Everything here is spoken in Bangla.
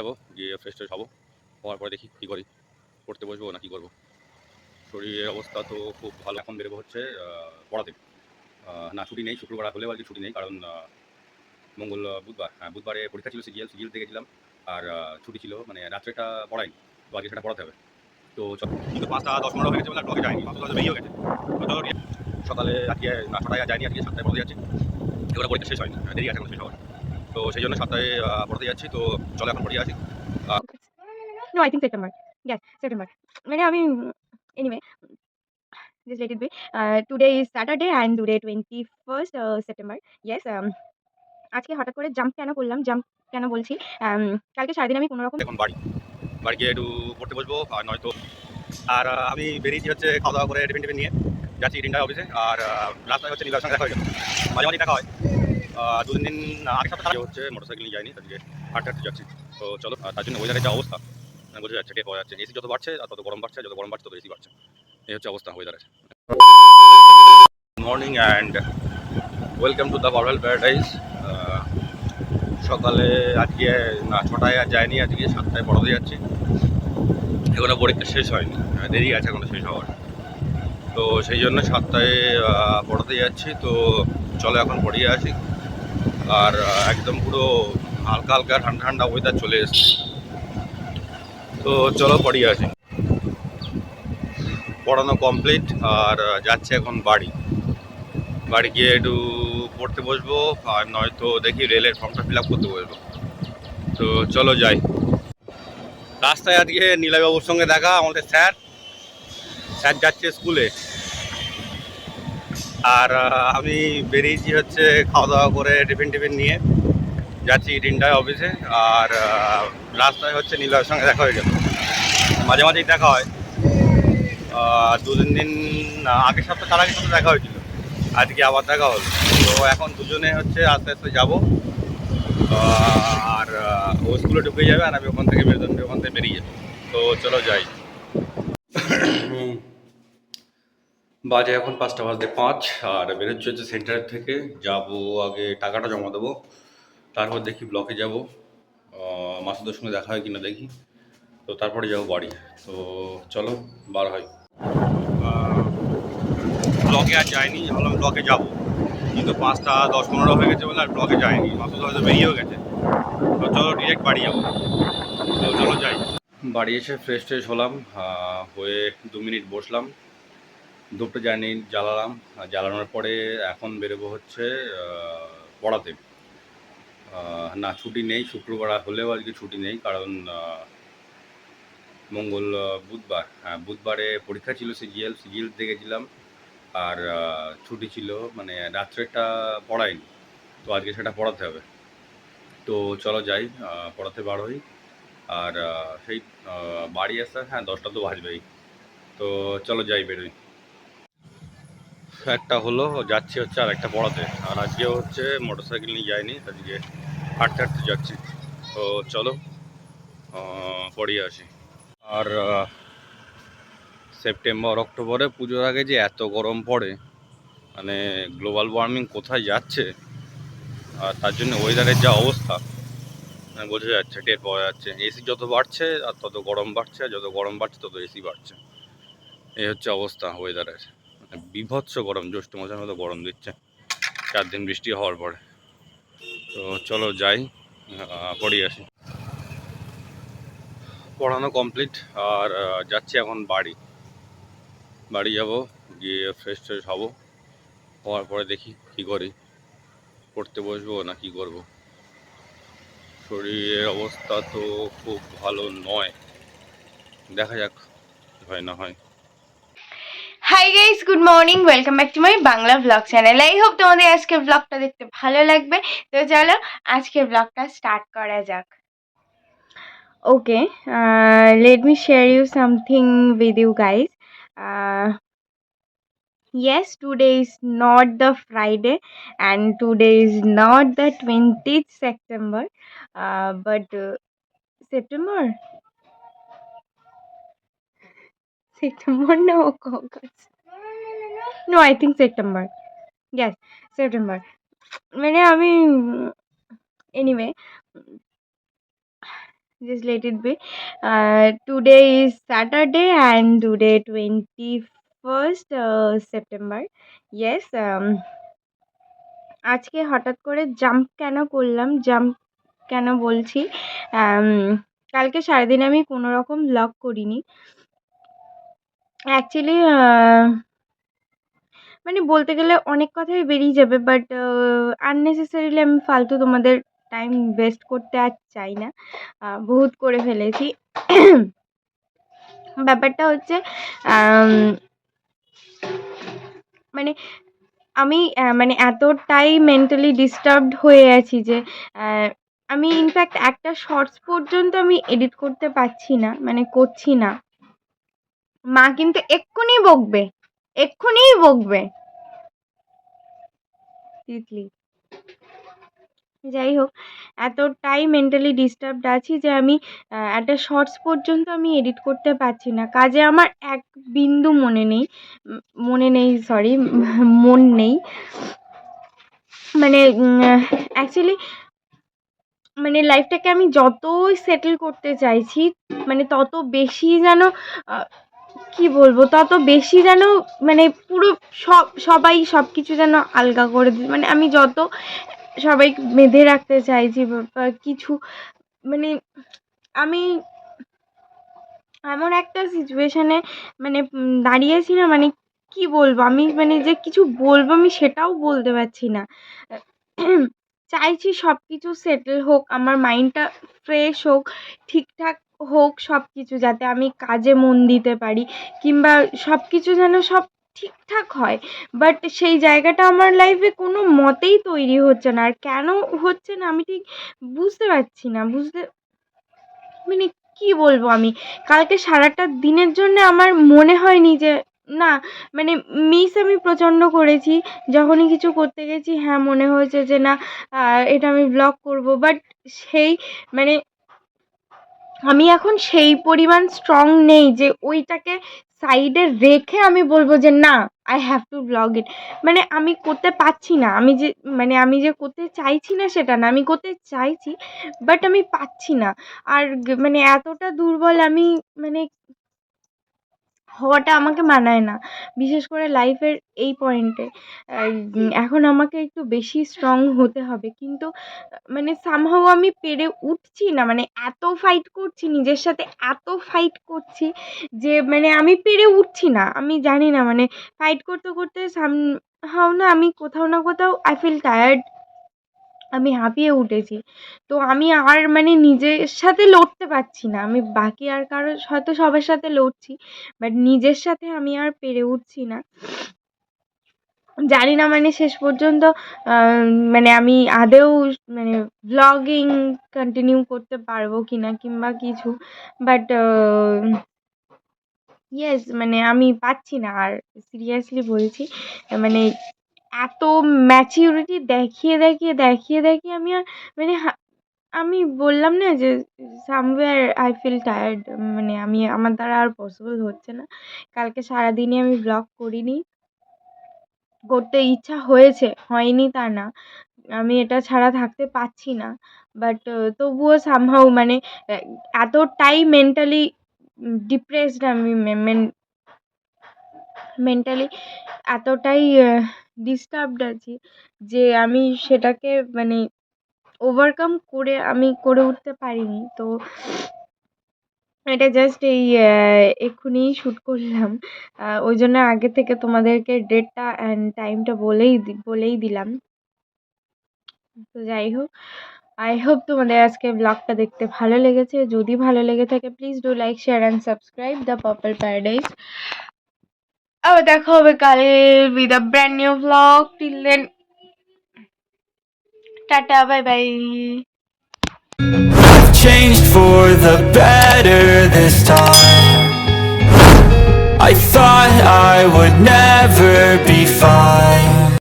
যাবো, গিয়ে ফ্রেশ ট্রেশ হবো। হওয়ার পরে দেখি কী করি, পড়তে বসবো না কী করবো। শরীরের অবস্থা তো খুব ভালো। এখন বেরোবো হচ্ছে পড়াতে। না ছুটি নেই, শুক্রবার হলেও আর কি ছুটি নেই, কারণ বুধবার, হ্যাঁ বুধবারে পরীক্ষা ছিল, সিজিএল দিতে গেছিলাম। আর ছুটি ছিল, মানে রাত্রেটা পড়াইনি, তো আজকে সেটা পড়াতে হবে। তো কিন্তু 5টা 10-15 হয়ে গেছে বলে আর ব্লগে যায়নি, মাত্র বেরিয়েও গেছে। তো চলো সকালে আজকে 9টায় যায়নি, আজকে 7টায় পড়তে যাচ্ছি। এগুলো পরীক্ষা শেষ হয়নি, দেরি আছে এখন শেষ হওয়ার। তো সেই জন্য 7টায় পড়তে যাচ্ছি। তো চলো এখন পড়িয়ে আসি। No, I think September. Yes, September. Anyway, just let it be. Today is Saturday and today 21st September. Yes. আজকে হঠাৎ করে জাম্প কেন করলাম, জাম্প কেন বলছি, কালকে সারাদিন আমি কোনো রকম এখন বাড়ি গিয়ে একটু পড়তে বসবো, আর নয়তো আর আমি বেরিয়েছি হচ্ছে খাওয়া দাওয়া করে টিফিন নিয়ে যাচ্ছি তিনটায় অফিসে। আর রাস্তায় হচ্ছে নীলার সঙ্গে দেখা হয়ে গেল, মাঝে মাঝে দেখা হয়। 2-3 দিন আগে সপ্তাহে হচ্ছে মোটরসাইকেল নিয়ে যায়নি, তাদেরকে হাঁটতে যাচ্ছি। তো চলো, তার জন্য ওয়েদারের যা অবস্থা বোঝা যাচ্ছে, টের পাওয়া যাচ্ছে। এসি যত বাড়ছে আর তত গরম বাড়ছে, যত গরম বাড়ছে তত এসি বাড়ছে। এই হচ্ছে অবস্থা ওয়েদারের। Morning and welcome to the পারভেল paradise. সকালে আজকে 6টায় আর যায়নি, আজকে 7টায় পড়াতে যাচ্ছি। এখনো পরীক্ষা শেষ হয়নি, দেরি আছে এখনো শেষ হওয়ার। তো সেই জন্য 7টায় পড়াতে যাচ্ছি। তো চলো এখন পড়িয়ে আসি। আর একদম পুরো হালকা হালকা ঠান্ডা ঠান্ডা ওয়েদার চলে এসছে। তো চলো পড়িয়ে আসি। পড়ানো কমপ্লিট, আর যাচ্ছে এখন বাড়ি গিয়ে একটু পড়তে বসবো, আর নয়তো দেখি রেলের ফর্মটা ফিল আপ করতে বসবো। তো চলো যাই। রাস্তায় আজকে নীলাবাবুর সঙ্গে দেখা, আমাদের স্যার যাচ্ছে স্কুলে। আর আমি বেরিয়েছি হচ্ছে খাওয়া দাওয়া করে টিফিন নিয়ে যাচ্ছি তিনটায় অফিসে। আর রাস্তায় হচ্ছে নীলার সঙ্গে দেখা হয়ে গেল, মাঝে মাঝেই দেখা হয়। 2-3 দিন আগের সপ্তাহ, তার আগের সপ্তাহ দেখা হয়েছিল, আজকে আবার দেখা হলো। তো এখন দুজনে হচ্ছে আস্তে আস্তে যাবো। আর ও স্কুলে ঢুকে যাবে, আর আমি ওখান থেকে বেরিয়ে যাবো। তো চলো যাই। বাজে এখন 5:05, আর বেরোচ্ছি হচ্ছে সেন্টারের থেকে। যাবো আগে টাকাটা জমা দেবো, তারপর দেখি ব্লকে যাবো, মাসুদের সঙ্গে দেখা হয় কিনা দেখি। তো তারপরে যাবো বাড়ি। তো চলো বার হয়। ব্লকে আর যায়নি, ভাবলাম ব্লকে যাবো, কিন্তু 5টা 10-15 হয়ে গেছে বলে আর ব্লকে যায়নি, মাসুদ হয়তো বেরিয়েও গেছে। তো চলো ডিরেক্ট বাড়ি যাবো। তো চলো যাই। বাড়ি এসে ফ্রেশ ট্রেশ হলাম, হয়ে 2 মিনিট বসলাম, দুটো জ্বালালাম। জ্বালানোর পরে এখন বেরোবো হচ্ছে পড়াতে। না ছুটি নেই, শুক্রবার হলেও আজকে ছুটি নেই, কারণ বুধবার, হ্যাঁ বুধবারে পরীক্ষা ছিল, সিজিএল দিতে গেছিলাম। আর ছুটি ছিল, মানে রাত্রেটা পড়াইনি, তো আজকে সেটা পড়াতে হবে। তো চলো যাই, পড়াতে বার হই। আর সেই বাড়ি আসতে হ্যাঁ 10টা তো বাজবেই। তো চলো যাই, বেরোই। একটা হলো, যাচ্ছি হচ্ছে আর একটা পড়াতে। আর আজকে হচ্ছে মোটরসাইকেল নিয়ে যাইনি, আজকে হাঁটতে যাচ্ছি। তো চলো পড়িয়ে আসি। আর সেপ্টেম্বর অক্টোবরে পুজোর আগে যে এত গরম পড়ে, মানে গ্লোবাল ওয়ার্মিং কোথায় যাচ্ছে, আর তার জন্য ওয়েদারের যা অবস্থা বোঝা যাচ্ছে, টের পাওয়া যাচ্ছে। এসি যত বাড়ছে আর তত গরম বাড়ছে, আর যত গরম বাড়ছে তত এসি বাড়ছে। এই হচ্ছে অবস্থা ওয়েদারের, মানে বিভৎস গরম, জ্যৈষ্ঠ মাসের মতো গরম দিচ্ছে 4 দিন বৃষ্টি হওয়ার পরে। তো চলো যাই, পড়িয়ে আসি। পড়ানো কমপ্লিট, আর যাচ্ছি এখন বাড়ি যাব, গিয়ে ফ্রেশ ট্রেশ হবো। হওয়ার পরে দেখি কী করি, পড়তে বসবো না কি করব। শরীরের অবস্থা তো খুব ভালো নয়, দেখা যাক হয় না হয়। Hi guys, good morning, welcome back to my Bangla blog channel. I hope তোমাদের আজকের ব্লগটা দেখতে ভালো লাগবে। তো চলো আজকের ব্লগটা স্টার্ট করা যাক। ওকে, let me share you something with you guys. Yes, today is not the Friday and today is not the 20th September, but September. September, no, August. No, I think September. Yes, September. মানে আমি anyway Just let it be. Today is Saturday and today 21st September. Yes, আজকে হঠাৎ করে জাম্প কেন করলাম, জাম্প কেন বলছি, কালকে সারাদিন আমি কোনো রকম ব্লগ করিনি অ্যাকচুয়ালি। মানে বলতে গেলে অনেক কথাই বেরিয়ে যাবে, বাট আননেসেসারিলি আমি ফালতু তোমাদের টাইম ওয়েস্ট করতে আর চাই না, বহুত করে ফেলেছি। ব্যাপারটা হচ্ছে মানে আমি মানে এতটাই মেন্টালি ডিস্টার্বড হয়ে আছি যে আমি ইনফ্যাক্ট একটা শর্টস পর্যন্ত আমি এডিট করতে পারছি না, মানে করছি না। মা কিন্তু এক্ষুনি বকবে, এক্ষুনিই বকবে তিতলি। যাই হোক, এতটাই মেন্টালি ডিস্টার্বড আছি যে আমি একটা শর্টস পর্যন্ত আমি এডিট করতে পারছি না। কাজে আমার এক বিন্দু সরি মন নেই। মানে অ্যাকচুয়ালি মানে লাইফটাকে আমি যতই সেটেল করতে চাইছি, মানে তত বেশি যেন কি বলবো, তত বেশি যেন মানে পুরো সবাই সব কিছু যেন আলগা করে মানে আমি যত সবাই বেঁধে রাখতে চাইছি বা কিছু, মানে আমি এমন একটা সিচুয়েশনে মানে দাঁড়িয়েছি না, মানে কি বলবো আমি, মানে যে কিছু বলবো আমি সেটাও বলতে পারছি না। চাইছি সব কিছু সেটেল হোক, আমার মাইন্ডটা ফ্রেশ হোক, ঠিকঠাক হোক সব কিছু, যাতে আমি কাজে মন দিতে পারি কিংবা সব কিছু যেন সব ঠিকঠাক হয়। বাট সেই জায়গাটা আমার লাইফে কোনো মতেই তৈরি হচ্ছে না। আর কেন হচ্ছে না আমি ঠিক বুঝতে পারছি না, মানে কি বলবো আমি, কালকে সারাটা দিনের জন্য আমার মনে হয়নি যে না, মানে মিস আমি প্রচণ্ড করেছি যখনই কিছু করতে গেছি। হ্যাঁ, মনে হয়েছে যে না এটা আমি ব্লগ করব, বাট সেই মানে আমি এখন সেই পরিমাণ স্ট্রং নেই যে ওইটাকে সাইডে রেখে আমি বলবো যে না, আই হ্যাভ টু ব্লগ ইট। মানে আমি করতে পারছি না, আমি যে করতে চাইছি না সেটা না, আমি করতে চাইছি বাট আমি পাচ্ছি না। আর মানে এতটা দুর্বল আমি, মানে হওয়াটা আমাকে মানায় না, বিশেষ করে লাইফের এই পয়েন্টে। এখন আমাকে একটু বেশি স্ট্রং হতে হবে, কিন্তু মানে সামহাউ আমি পেরে উঠছি না। মানে এত ফাইট করছি নিজের সাথে, এত ফাইট করছি যে মানে আমি পেরে উঠছি না। আমি জানি না, মানে ফাইট করতে করতে সামহাউ না আমি কোথাও না কোথাও আই ফিল টায়ার্ড, আমি হাঁপিয়ে উঠেছি। তো আমি আর মানে নিজের সাথে লড়তে পারছি না। আমি বাকি আর কারোর হয়তো সবার সাথে লড়ছি, বাট নিজের সাথে আমি আর পেরে উঠছি না। জানি না মানে শেষ পর্যন্ত মানে আমি আদৌ মানে ভ্লগিং কন্টিনিউ করতে পারবো কিনা কিংবা কিছু, বাট ইয়েস, মানে আমি পাচ্ছি না আর, সিরিয়াসলি বলছি। মানে এত ম্যাচিউরিটি দেখিয়ে আমি আর মানে আমি বললাম না যে সামওয়্যার আই ফিল টায়ার্ড, মানে আমার দ্বারা আর পসিবল হচ্ছে না। কালকে সারাদিনই আমি ব্লগ করিনি, করতে ইচ্ছা হয়েছে, হয়নি তা না, আমি এটা ছাড়া থাকতে পারছি না। বাট তবুও সামহাউ মানে এতটাই মেন্টালি ডিপ্রেসড আমি, মেন্টালি এতটাই ডিস্টার্বড আছি যে আমি সেটাকে মানে ওভারকাম করে উঠতে পারিনি। তো এটা জাস্ট এই এক্ষুনি শ্যুট করলাম, ওই জন্য আগে থেকে তোমাদেরকে ডেটটা অ্যান্ড টাইমটা বলেই দিলাম। তো যাই হোক, আই হোপ তোমাদের আজকে ব্লগটা দেখতে ভালো লেগেছে। যদি ভালো লেগে থাকে please do like, share and subscribe the Purple Paradise. আবার দেখা হবে কাল with a brand new blog. Till then, tata, bye bye. Changed for the better this time. I thought I would never be fine.